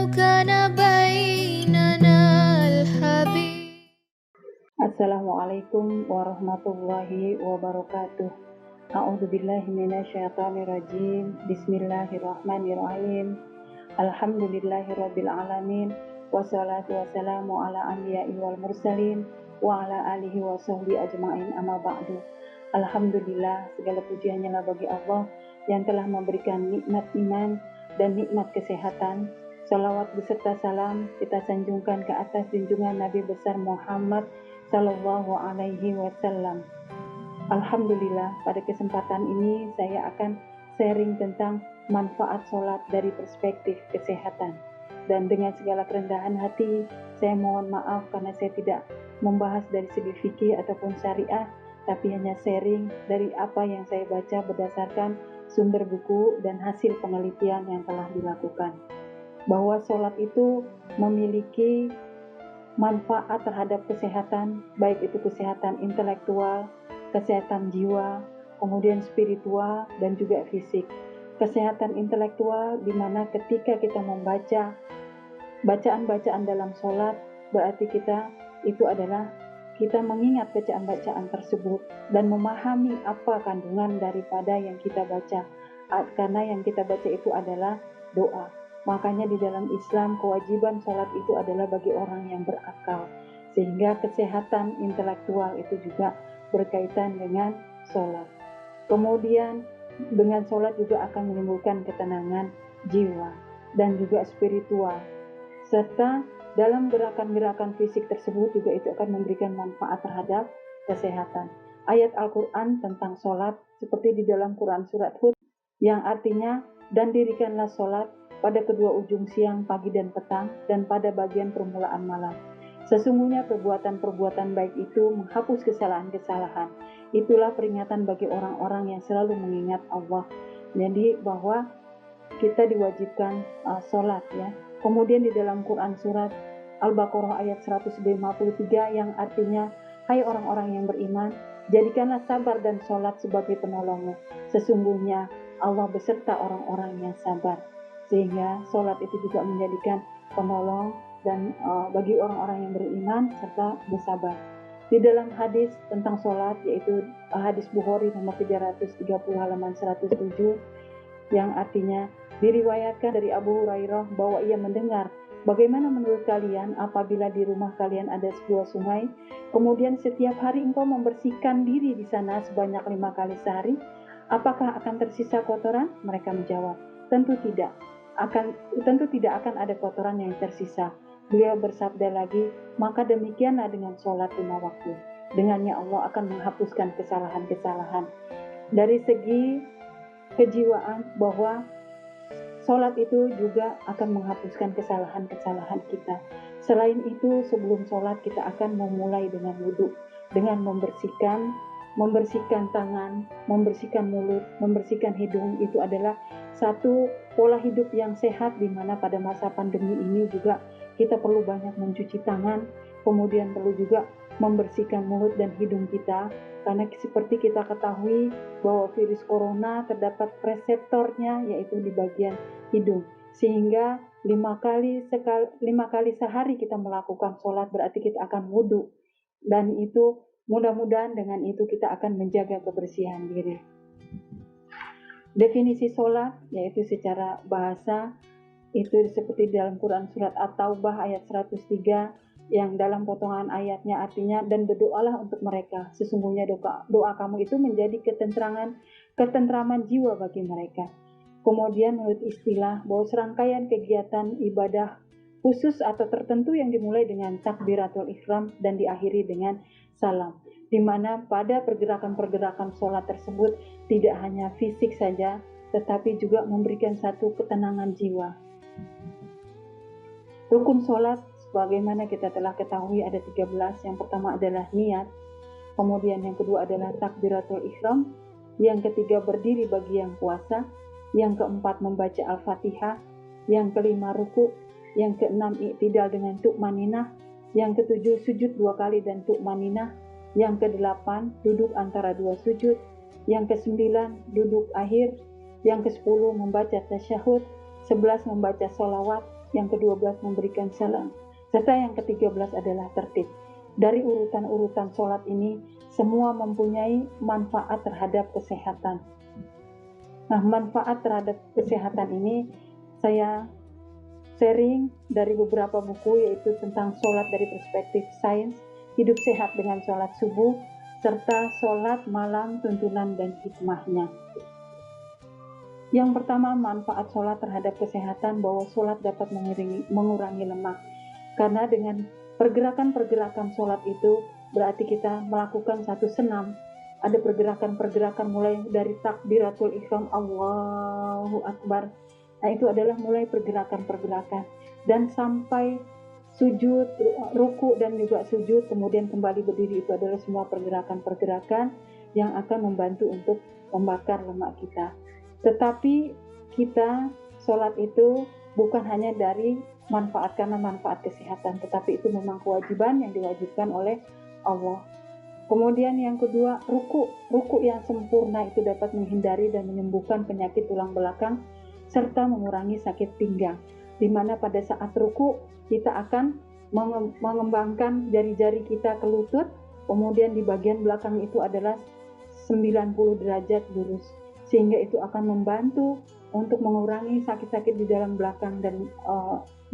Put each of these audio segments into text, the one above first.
كان بيننا الحبيب. Assalamualaikum warahmatullahi wabarakatuh. A'udzubillahi minasyaitonirrajim. Bismillahirrahmanirrahim. Alhamdulillahirabbil alamin. Wassalatu wassalamu ala anbiya'i wal mursalin wa ala alihi wa sahbihi ajma'in, amma ba'du. Alhamdulillah, segala puji hanyalah bagi Allah yang telah memberikan nikmat iman dan nikmat kesehatan. Salawat beserta salam kita sanjungkan ke atas junjungan Nabi besar Muhammad Sallallahu Alaihi Wasallam. Alhamdulillah, pada kesempatan ini saya akan sharing tentang manfaat sholat dari perspektif kesehatan. Dan dengan segala kerendahan hati, saya mohon maaf karena saya tidak membahas dari segi fikih ataupun syariah, tapi hanya sharing dari apa yang saya baca berdasarkan sumber buku dan hasil penelitian yang telah dilakukan. Bahwa sholat itu memiliki manfaat terhadap kesehatan, baik itu kesehatan intelektual, kesehatan jiwa, kemudian spiritual, dan juga fisik. Kesehatan intelektual di mana ketika kita membaca bacaan-bacaan dalam sholat, berarti kita mengingat bacaan-bacaan tersebut dan memahami apa kandungan daripada yang kita baca. Karena yang kita baca itu adalah doa. Makanya di dalam Islam kewajiban sholat itu adalah bagi orang yang berakal. Sehingga kesehatan intelektual itu juga berkaitan dengan sholat. Kemudian dengan sholat juga akan menimbulkan ketenangan jiwa dan juga spiritual. Serta dalam gerakan-gerakan fisik tersebut juga itu akan memberikan manfaat terhadap kesehatan. Ayat Al-Quran tentang sholat seperti di dalam Quran surat Hud yang artinya, dan dirikanlah sholat pada kedua ujung siang, pagi dan petang, dan pada bagian permulaan malam. Sesungguhnya perbuatan-perbuatan baik itu menghapus kesalahan-kesalahan. Itulah peringatan bagi orang-orang yang selalu mengingat Allah. Jadi bahwa kita diwajibkan sholat ya. Kemudian di dalam Quran surat Al-Baqarah ayat 153 yang artinya, hai orang-orang yang beriman, jadikanlah sabar dan sholat sebagai penolongmu. Sesungguhnya Allah beserta orang-orang yang sabar. Sehingga sholat itu juga menjadikan penolong dan bagi orang-orang yang beriman serta bersabar. Di dalam hadis tentang sholat, yaitu hadis Bukhari nomor 330 halaman 107, yang artinya diriwayatkan dari Abu Hurairah bahwa ia mendengar, bagaimana menurut kalian apabila di rumah kalian ada sebuah sungai, kemudian setiap hari engkau membersihkan diri di sana sebanyak 5 kali sehari, apakah akan tersisa kotoran? Mereka menjawab, tentu tidak akan ada kotoran yang tersisa. Beliau bersabda lagi, maka demikianlah dengan sholat 5 waktu. Dengannya Allah akan menghapuskan kesalahan-kesalahan. Dari segi kejiwaan bahwa sholat itu juga akan menghapuskan kesalahan-kesalahan kita. Selain itu, sebelum sholat kita akan memulai dengan wudhu, dengan membersihkan tangan, membersihkan mulut, membersihkan hidung. Itu adalah satu pola hidup yang sehat, di mana pada masa pandemi ini juga kita perlu banyak mencuci tangan, kemudian perlu juga membersihkan mulut dan hidung kita, karena seperti kita ketahui bahwa virus corona terdapat reseptornya yaitu di bagian hidung, sehingga 5 kali sehari kita melakukan sholat berarti kita akan wudhu, dan itu mudah-mudahan dengan itu kita akan menjaga kebersihan diri. Definisi sholat yaitu secara bahasa itu seperti dalam Quran surat At-Taubah ayat 103 yang dalam potongan ayatnya artinya, dan berdoalah untuk mereka, sesungguhnya doa kamu itu menjadi ketentraman jiwa bagi mereka. Kemudian menurut istilah bahwa serangkaian kegiatan ibadah khusus atau tertentu yang dimulai dengan takbiratul ihram dan diakhiri dengan salam, di mana pada pergerakan-pergerakan sholat tersebut tidak hanya fisik saja, tetapi juga memberikan satu ketenangan jiwa. Rukun sholat sebagaimana kita telah ketahui ada 13. Yang pertama adalah niat, kemudian yang kedua adalah takbiratul ihram, yang ketiga berdiri bagi yang puasa, yang keempat membaca Al-Fatihah, yang kelima ruku', yang keenam i'tidal dengan tu'maninah, yang ketujuh sujud 2 kali dan tu'maninah, yang kedelapan duduk antara 2 sujud, yang kesembilan duduk akhir, yang ke-10 membaca tasyahud, 11 membaca sholawat, yang ke-12 memberikan salam, serta yang ke-13 adalah tertib. Dari urutan-urutan sholat ini, semua mempunyai manfaat terhadap kesehatan. Nah, manfaat terhadap kesehatan ini saya sharing dari beberapa buku, yaitu tentang sholat dari perspektif sains, hidup sehat dengan sholat subuh, serta sholat malam, tuntunan dan hikmahnya. Yang pertama, manfaat sholat terhadap kesehatan, bahwa sholat dapat mengurangi lemak. Karena dengan pergerakan-pergerakan sholat itu berarti kita melakukan satu senam. Ada pergerakan-pergerakan mulai dari takbiratul ihram, Allahu Akbar. Nah, itu adalah mulai pergerakan-pergerakan. Dan sampai sujud, ruku dan juga sujud, kemudian kembali berdiri, itu adalah semua pergerakan-pergerakan yang akan membantu untuk membakar lemak kita. Tetapi kita sholat itu bukan hanya dari manfaat karena manfaat kesehatan, tetapi itu memang kewajiban yang diwajibkan oleh Allah. Kemudian yang kedua, ruku yang sempurna itu dapat menghindari dan menyembuhkan penyakit tulang belakang serta mengurangi sakit pinggang, di mana pada saat ruku kita akan mengembangkan jari-jari kita ke lutut, kemudian di bagian belakang itu adalah 90 derajat lurus, sehingga itu akan membantu untuk mengurangi sakit-sakit di dalam belakang dan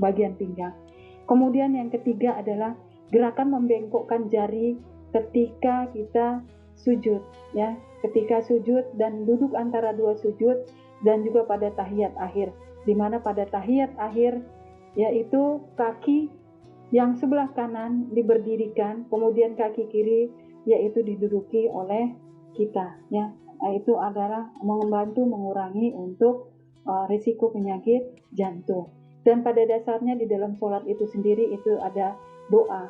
bagian pinggang. Kemudian yang ketiga adalah gerakan membengkokkan jari ketika kita sujud, ya, ketika sujud dan duduk antara dua sujud, dan juga pada tahiyat akhir, di mana pada tahiyat akhir yaitu kaki yang sebelah kanan diberdirikan, kemudian kaki kiri yaitu diduduki oleh kita, ya. Nah, itu adalah membantu mengurangi untuk risiko penyakit jantung. Dan pada dasarnya di dalam sholat itu sendiri itu ada doa.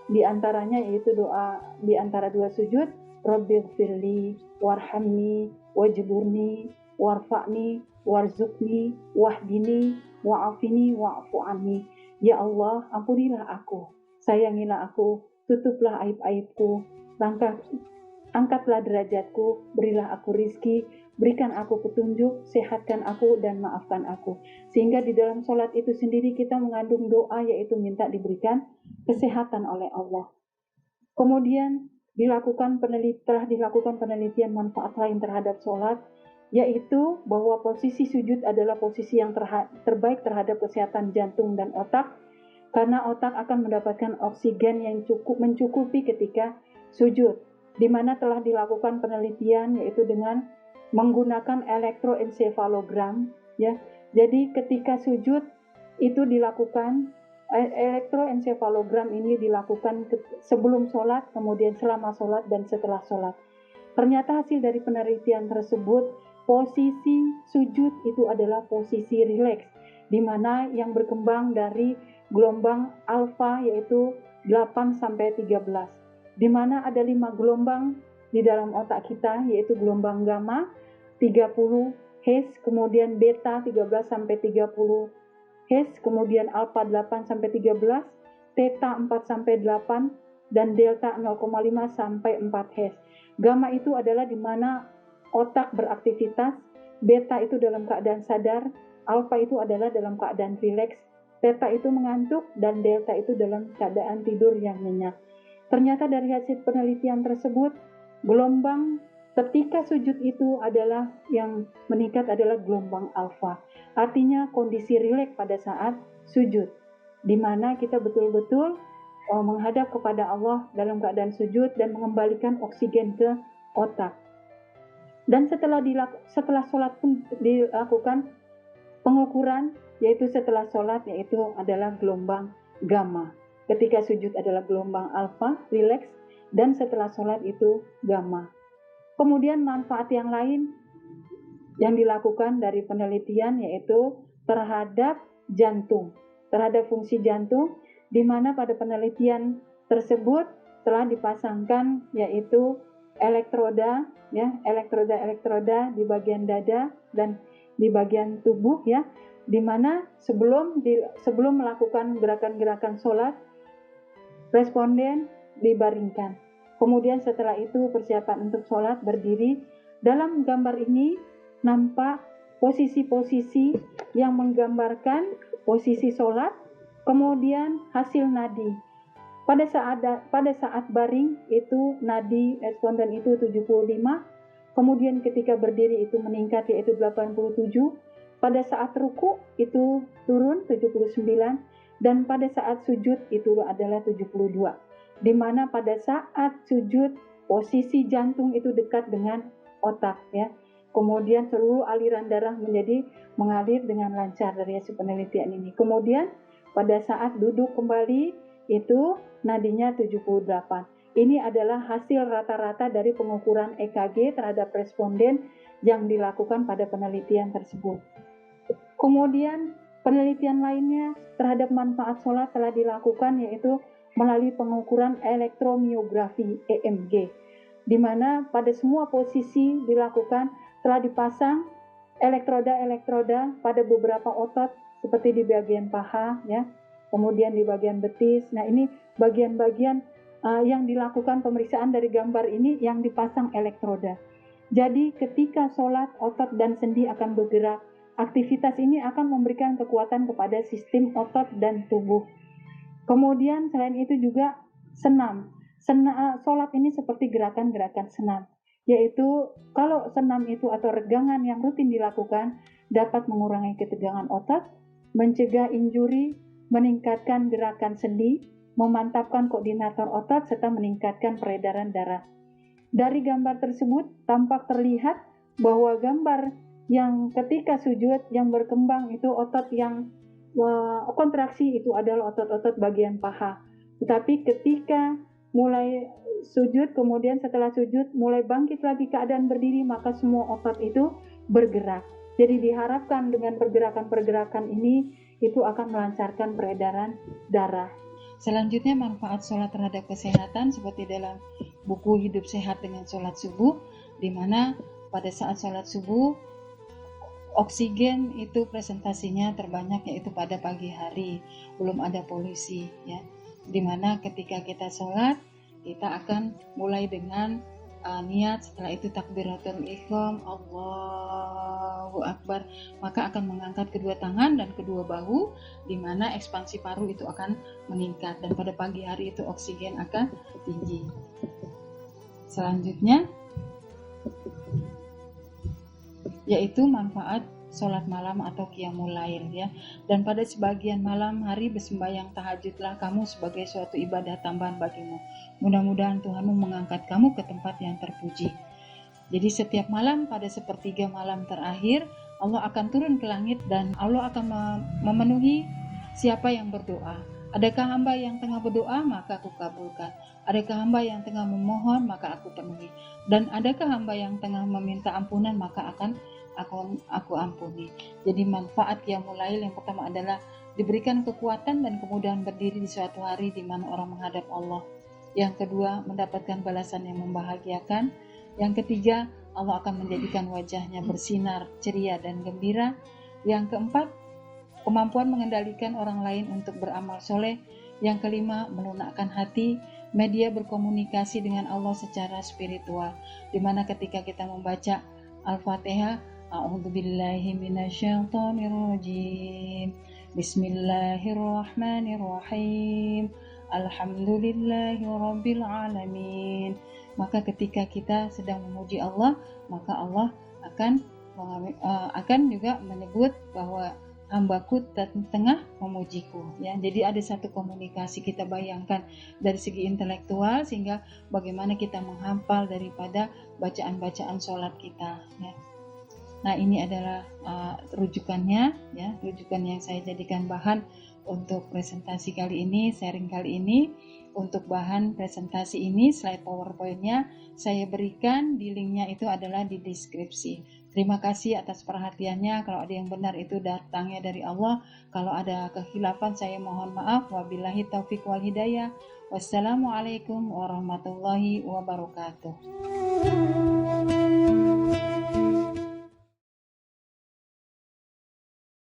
Di antaranya yaitu doa di antara dua sujud, Rabbighfirli warhamni wajburni warfa'ni warzuqni wahdini wa'afini wa'fu anni. Ya Allah, ampunilah aku, sayangilah aku, tutuplah aib-aibku, angkatlah derajatku, berilah aku rizki, berikan aku petunjuk, sehatkan aku dan maafkan aku. Sehingga di dalam sholat itu sendiri kita mengandung doa, yaitu minta diberikan kesehatan oleh Allah. Kemudian telah dilakukan penelitian manfaat lain terhadap sholat, yaitu bahwa posisi sujud adalah posisi yang terbaik terhadap kesehatan jantung dan otak, karena otak akan mendapatkan oksigen yang mencukupi ketika sujud, di mana telah dilakukan penelitian yaitu dengan menggunakan elektroensefalogram, ya. Jadi ketika sujud itu dilakukan elektroensefalogram ini dilakukan sebelum sholat, kemudian selama sholat dan setelah sholat. Ternyata hasil dari penelitian tersebut, posisi sujud itu adalah posisi rileks, di mana yang berkembang dari gelombang alfa yaitu 8 sampai 13, di mana ada 5 gelombang di dalam otak kita, yaitu gelombang gamma 30 Hz, kemudian beta 13 sampai 30 Hz, kemudian alfa 8 sampai 13, theta 4 sampai 8, dan delta 0,5 sampai 4 Hz. Gamma itu adalah di mana otak beraktivitas, beta itu dalam keadaan sadar, alfa itu adalah dalam keadaan rileks, theta itu mengantuk, dan delta itu dalam keadaan tidur yang nyenyak. Ternyata dari hasil penelitian tersebut, gelombang ketika sujud itu adalah yang meningkat adalah gelombang alfa. Artinya kondisi rileks pada saat sujud, di mana kita betul-betul menghadap kepada Allah dalam keadaan sujud dan mengembalikan oksigen ke otak. Dan setelah sholat pun dilakukan pengukuran, yaitu setelah sholat yaitu adalah gelombang gamma. Ketika sujud adalah gelombang alfa, rileks, dan setelah sholat itu gamma. Kemudian manfaat yang lain yang dilakukan dari penelitian yaitu terhadap jantung, terhadap fungsi jantung, di mana pada penelitian tersebut telah dipasangkan yaitu elektroda, ya, elektroda di bagian dada dan di bagian tubuh, ya, di mana sebelum melakukan gerakan-gerakan sholat, responden dibaringkan. Kemudian setelah itu persiapan untuk sholat berdiri. Dalam gambar ini nampak posisi-posisi yang menggambarkan posisi sholat, kemudian hasil nadi. Pada saat baring itu nadi responden itu 75, kemudian ketika berdiri itu meningkat yaitu 87, pada saat ruku itu turun 79, dan pada saat sujud itu adalah 72. Di mana pada saat sujud posisi jantung itu dekat dengan otak ya. Kemudian seluruh aliran darah mengalir dengan lancar dari hasil penelitian ini. Kemudian pada saat duduk kembali itu nadinya 78. Ini adalah hasil rata-rata dari pengukuran EKG terhadap responden yang dilakukan pada penelitian tersebut. Kemudian penelitian lainnya terhadap manfaat sholat telah dilakukan, yaitu melalui pengukuran elektromiografi EMG, di mana pada semua posisi dilakukan telah dipasang elektroda pada beberapa otot seperti di bagian paha ya, kemudian di bagian betis. Nah, ini bagian-bagian yang dilakukan pemeriksaan dari gambar ini yang dipasang elektroda. Jadi ketika sholat, otot dan sendi akan bergerak. Aktivitas ini akan memberikan kekuatan kepada sistem otot dan tubuh. Kemudian selain itu juga senam. Sholat ini seperti gerakan-gerakan senam, yaitu kalau senam itu atau regangan yang rutin dilakukan dapat mengurangi ketegangan otot, mencegah injuri, meningkatkan gerakan sendi, memantapkan koordinator otot, serta meningkatkan peredaran darah. Dari gambar tersebut tampak terlihat bahwa gambar yang ketika sujud yang berkembang itu otot yang kontraksi itu adalah otot-otot bagian paha. Tetapi ketika mulai sujud, kemudian setelah sujud mulai bangkit lagi keadaan berdiri, maka semua otot itu bergerak. Jadi diharapkan dengan pergerakan-pergerakan ini itu akan melancarkan peredaran darah. Selanjutnya manfaat sholat terhadap kesehatan seperti dalam buku Hidup Sehat dengan Sholat Subuh, di mana pada saat sholat subuh oksigen itu presentasinya terbanyak yaitu pada pagi hari, belum ada polusi ya. Dimana ketika kita sholat, kita akan mulai dengan niat, setelah itu takbiratul ihram, Allahu Akbar, maka akan mengangkat kedua tangan dan kedua bahu, dimana ekspansi paru itu akan meningkat, dan pada pagi hari itu oksigen akan tinggi. Selanjutnya yaitu manfaat sholat malam atau qiyamul lail ya. Dan pada sebagian malam hari bersembahyang tahajudlah kamu sebagai suatu ibadah tambahan bagimu. Mudah-mudahan Tuhanmu mengangkat kamu ke tempat yang terpuji. Jadi setiap malam pada sepertiga malam terakhir Allah akan turun ke langit dan Allah akan memenuhi siapa yang berdoa. Adakah hamba yang tengah berdoa, maka aku kabulkan. Adakah hamba yang tengah memohon, maka aku penuhi. Dan adakah hamba yang tengah meminta ampunan, maka akan aku ampuni. Jadi manfaat qiyamul lail yang pertama adalah diberikan kekuatan dan kemudahan berdiri di suatu hari di mana orang menghadap Allah. Yang kedua, mendapatkan balasan yang membahagiakan. Yang ketiga, Allah akan menjadikan wajahnya bersinar, ceria dan gembira. Yang keempat, kemampuan mengendalikan orang lain untuk beramal soleh. Yang kelima, melunakkan hati, media berkomunikasi dengan Allah secara spiritual, di mana ketika kita membaca Al-Fatihah, A'udzubillahi minasyaitonirrajim, Bismillahirrahmanirrahim, Alhamdulillahi rabbil alamin. Maka ketika kita sedang memuji Allah, maka Allah akan juga menyebut bahwa hambaku tengah memujiku ya. Jadi ada satu komunikasi, kita bayangkan dari segi intelektual sehingga bagaimana kita menghafal daripada bacaan-bacaan sholat kita ya. Nah, ini adalah rujukannya ya, rujukan yang saya jadikan bahan untuk presentasi kali ini, sharing kali ini. Untuk bahan presentasi ini, slide PowerPoint-nya saya berikan, di linknya itu adalah di deskripsi. Terima kasih atas perhatiannya. Kalau ada yang benar itu datangnya dari Allah. Kalau ada kekhilafan saya mohon maaf. Wabillahi taufiq wal hidayah. Wassalamualaikum warahmatullahi wabarakatuh.